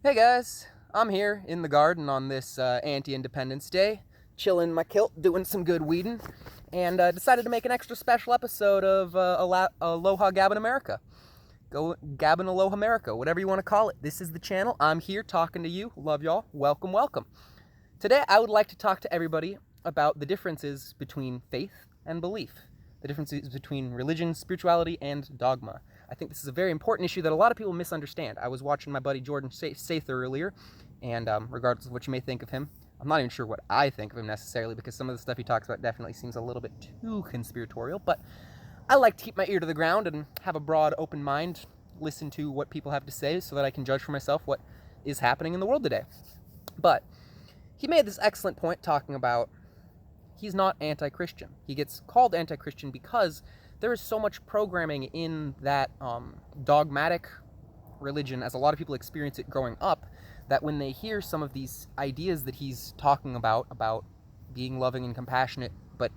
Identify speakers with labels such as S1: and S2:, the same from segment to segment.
S1: Hey guys, I'm here in the garden on this anti-independence day, chilling in my kilt, doing some good weeding, and decided to make an extra special episode of Aloha Gabbin' America. Go Gabbin' Aloha America, whatever you want to call it. This is the channel. I'm here talking to you. Love y'all. Welcome, welcome. Today I would like to talk to everybody about the differences between faith and belief, the differences between religion, spirituality, and dogma. I think this is a very important issue that a lot of people misunderstand. I was watching my buddy Jordan Sather earlier, and regardless of what you may think of him, I'm not even sure what I think of him necessarily, because some of the stuff he talks about definitely seems a little bit too conspiratorial, but I like to keep my ear to the ground and have a broad, open mind, listen to what people have to say so that I can judge for myself what is happening in the world today. But he made this excellent point talking about he's not anti-Christian. He gets called anti-Christian because there is so much programming in that dogmatic religion, as a lot of people experience it growing up, that when they hear some of these ideas that he's talking about being loving and compassionate, but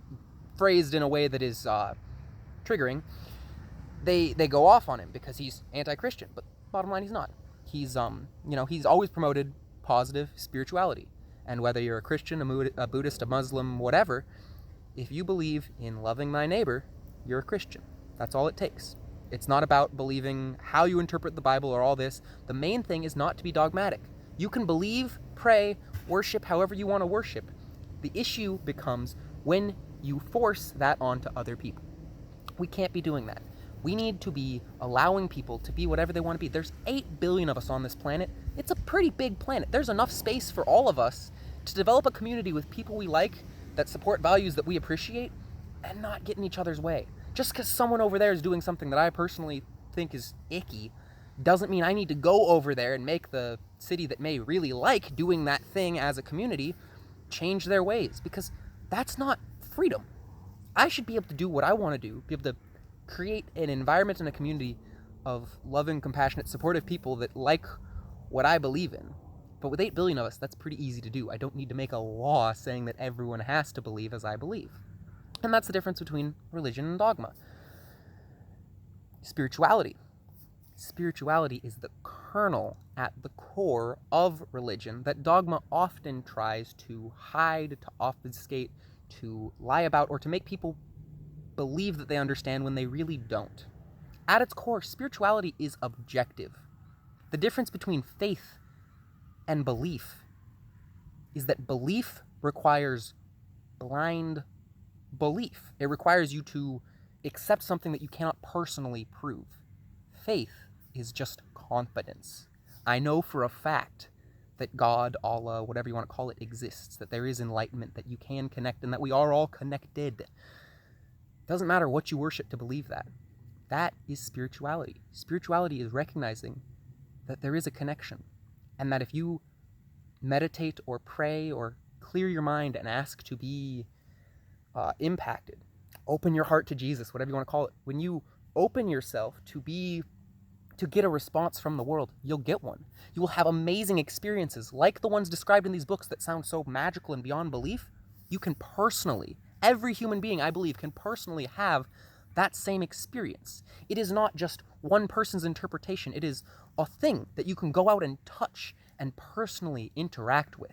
S1: phrased in a way that is triggering, they go off on him because he's anti-Christian. But bottom line, he's not. He's he's always promoted positive spirituality. And whether you're a Christian, a Buddhist, a Muslim, whatever, if you believe in loving thy neighbor, you're a Christian. That's all it takes. It's not about believing how you interpret the Bible or all this. The main thing is not to be dogmatic. You can believe, pray, worship however you want to worship. The issue becomes when you force that onto other people. We can't be doing that. We need to be allowing people to be whatever they want to be. There's 8 billion of us on this planet. It's a pretty big planet. There's enough space for all of us to develop a community with people we like, that support values that we appreciate, and not get in each other's way. Just because someone over there is doing something that I personally think is icky doesn't mean I need to go over there and make the city that may really like doing that thing as a community change their ways, because that's not freedom. I should be able to do what I want to do, be able to create an environment and a community of loving, compassionate, supportive people that like what I believe in. But with 8 billion of us, that's pretty easy to do. I don't need to make a law saying that everyone has to believe as I believe. And that's the difference between religion and dogma. Spirituality. Spirituality is the kernel at the core of religion that dogma often tries to hide, to obfuscate, to lie about, or to make people believe that they understand when they really don't. At its core, spirituality is objective. The difference between faith and belief is that belief requires blind belief. It requires you to accept something that you cannot personally prove. Faith is just confidence. I know for a fact that God, Allah, whatever you want to call it, exists, that there is enlightenment, that you can connect, and that we are all connected. Doesn't matter what you worship to believe that. That is spirituality. Spirituality is recognizing that there is a connection, and that if you meditate or pray or clear your mind and ask to be impacted, open your heart to Jesus, whatever you want to call it. When you open yourself to get a response from the world, you'll get one. You will have amazing experiences like the ones described in these books that sound so magical and beyond belief. You can personally, every human being, I believe, can personally have that same experience. It is not just one person's interpretation. It is a thing that you can go out and touch and personally interact with.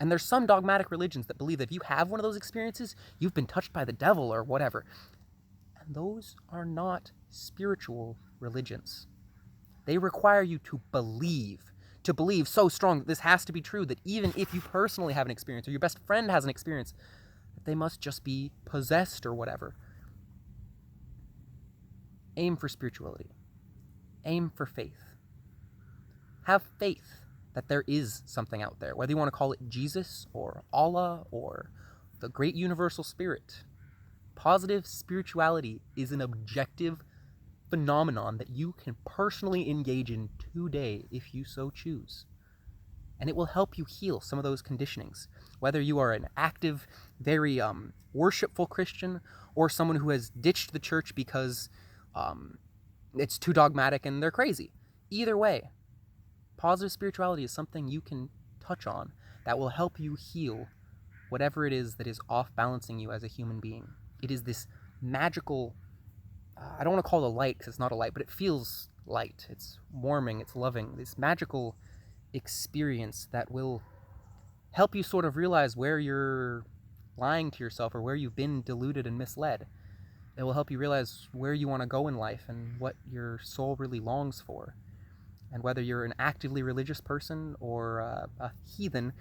S1: And there's some dogmatic religions that believe that if you have one of those experiences, you've been touched by the devil or whatever. And those are not spiritual religions. They require you to believe so strong that this has to be true, that even if you personally have an experience or your best friend has an experience, that they must just be possessed or whatever. Aim for spirituality. Aim for faith. Have faith that there is something out there, whether you want to call it Jesus or Allah or the great universal spirit. Positive spirituality is an objective phenomenon that you can personally engage in today if you so choose. And it will help you heal some of those conditionings, whether you are an active, very worshipful Christian or someone who has ditched the church because it's too dogmatic and they're crazy. Either way, positive spirituality is something you can touch on that will help you heal whatever it is that is off-balancing you as a human being. It is this magical, I don't want to call it a light because it's not a light, but it feels light. It's warming, it's loving, this magical experience that will help you sort of realize where you're lying to yourself or where you've been deluded and misled. It will help you realize where you want to go in life and what your soul really longs for. And whether you're an actively religious person or a heathen,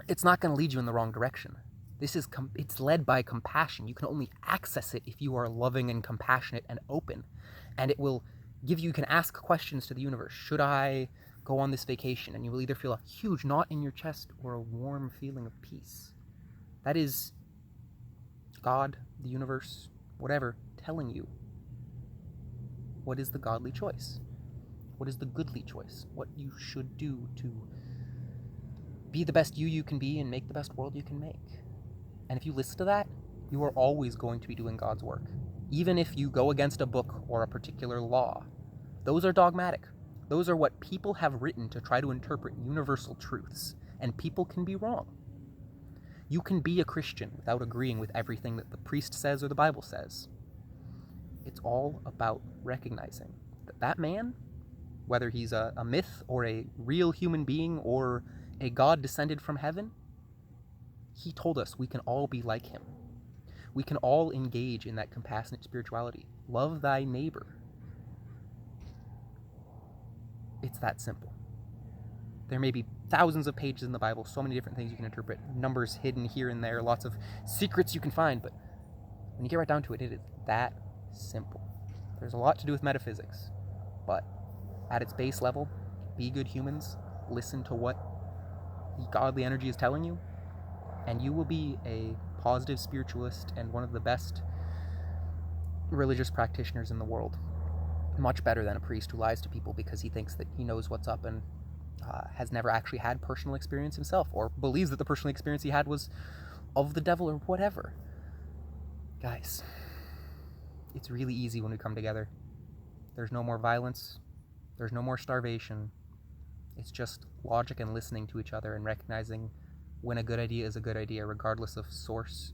S1: it's not going to lead you in the wrong direction. It's led by compassion. You can only access it if you are loving and compassionate and open. And it will give you can ask questions to the universe. Should I go on this vacation? And you will either feel a huge knot in your chest or a warm feeling of peace. That is God, the universe, whatever, telling you what is the godly choice. What is the goodly choice? What you should do to be the best you can be and make the best world you can make. And if you listen to that, you are always going to be doing God's work. Even if you go against a book or a particular law. Those are dogmatic. Those are what people have written to try to interpret universal truths. And people can be wrong. You can be a Christian without agreeing with everything that the priest says or the Bible says. It's all about recognizing that that man, whether he's a myth or a real human being or a God descended from heaven, he told us we can all be like him. We can all engage in that compassionate spirituality. Love thy neighbor. It's that simple. There may be thousands of pages in the Bible, so many different things you can interpret, numbers hidden here and there, lots of secrets you can find, but when you get right down to it, it is that simple. There's a lot to do with metaphysics, but at its base level, be good humans, listen to what the godly energy is telling you, and you will be a positive spiritualist and one of the best religious practitioners in the world. Much better than a priest who lies to people because he thinks that he knows what's up and has never actually had personal experience himself, or believes that the personal experience he had was of the devil or whatever. Guys, it's really easy when we come together. There's no more violence. There's no more starvation. It's just logic and listening to each other and recognizing when a good idea is a good idea, regardless of source.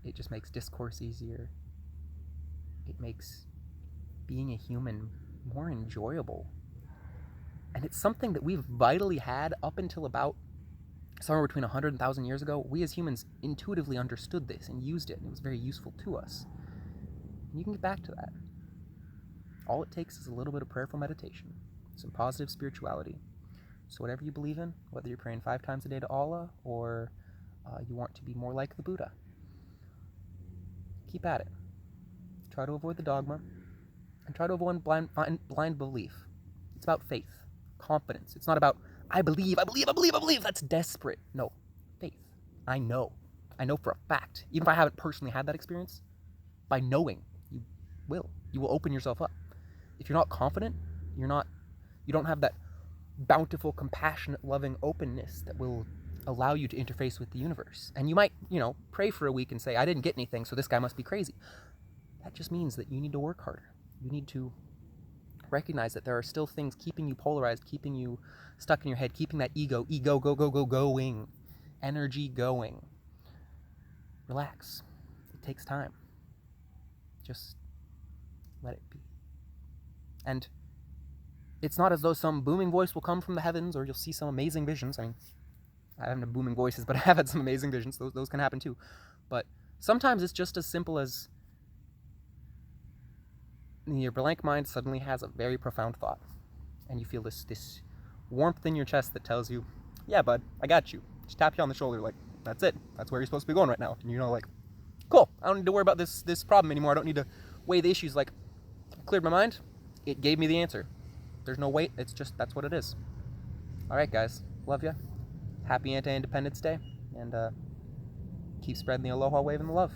S1: It just makes discourse easier. It makes being a human more enjoyable. And it's something that we've vitally had up until about somewhere between 100 and 1,000 years ago. We as humans intuitively understood this and used it, and it was very useful to us. And you can get back to that. All it takes is a little bit of prayerful meditation, some positive spirituality. So whatever you believe in, whether you're praying 5 times a day to Allah or you want to be more like the Buddha, keep at it. Try to avoid the dogma and try to avoid blind belief. It's about faith, confidence. It's not about, I believe. That's desperate. No, faith. I know for a fact, even if I haven't personally had that experience, by knowing, you will open yourself up. If you're not confident, you don't have that bountiful, compassionate, loving openness that will allow you to interface with the universe. And you might, pray for a week and say, I didn't get anything, so this guy must be crazy. That just means that you need to work harder. You need to recognize that there are still things keeping you polarized, keeping you stuck in your head, keeping that ego going, energy going. Relax. It takes time. Just let it be. And it's not as though some booming voice will come from the heavens or you'll see some amazing visions. I mean, I haven't had booming voices, but I have had some amazing visions. Those can happen too. But sometimes it's just as simple as your blank mind suddenly has a very profound thought. And you feel this warmth in your chest that tells you, yeah, bud, I got you. Just tap you on the shoulder like, that's it. That's where you're supposed to be going right now. And like, cool, I don't need to worry about this problem anymore. I don't need to weigh the issues. Like, cleared my mind. It gave me the answer. There's no weight. It's just, that's what it is. All right, guys. Love ya. Happy Anti-Independence Day. And keep spreading the aloha wave and the love.